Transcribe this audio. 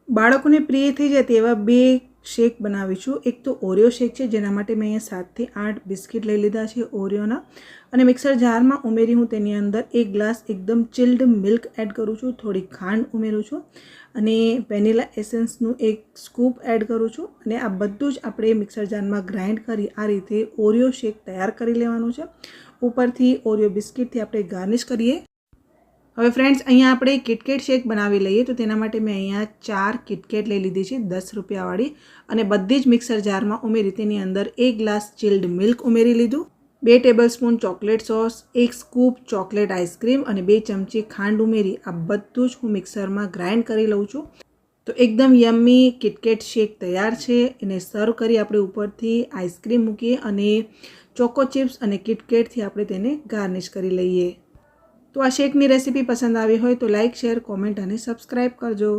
બાળકોને પ્રિય થઈ જાય તેવા બે શેક બનાવીશું। એક તો ઓરિયો શેક છે, જેના માટે મેં અહીંયા 7 થી 8 બિસ્કિટ લઈ લીધા છે ઓરિયોના, અને મિક્સર જારમાં ઉમેરી હું તેની અંદર 1 ગ્લાસ એકદમ ચિલ્ડ મિલ્ક એડ કરું છું, થોડી ખાંડ ઉમેરું છું અને વેનીલા એસેન્સનું 1 સ્કૂપ એડ કરું છું, અને આ બધું જ આપણે મિક્સર જારમાં ગ્રાઇન્ડ કરી આ રીતે ઓરિયો શેક તૈયાર કરી લેવાનું છે। ઉપરથી ઓરિયો બિસ્કિટથી આપણે ગાર્નિશ કરીએ। હવે ફ્રેન્ડ્સ, અહીંયા આપણે કિટકેટ શેક બનાવી લઈએ। તો તેના માટે મેં અહીંયા 4 કિટકેટ લઈ લીધી છે 10 રૂપિયાવાળી, અને બધી જ મિક્સર જારમાં ઉમેરી તેની અંદર 1 ગ્લાસ ચિલ્ડ મિલ્ક ઉમેરી લીધું, 2 tablespoon chocolate sauce, 1 scoop chocolate ice cream અને 2 ચમચી ખાંડ ઉમેરી આ બધું જ હું મિક્સરમાં ગ્રાઇન્ડ કરી લઉં છું। તો એકદમ યમ્મી કિટકેટ શેક તૈયાર છે। એને સર્વ કરી આપણે ઉપરથી આઈસ્ક્રીમ મૂકીએ અને ચોકો ચિપ્સ અને કિટકેટથી આપણે તેને ગાર્નિશ કરી લઈએ। તો આ શેકની રેસીપી પસંદ આવી હોય તો લાઇક, શેર, કોમેન્ટ અને સબસ્ક્રાઈબ કરજો।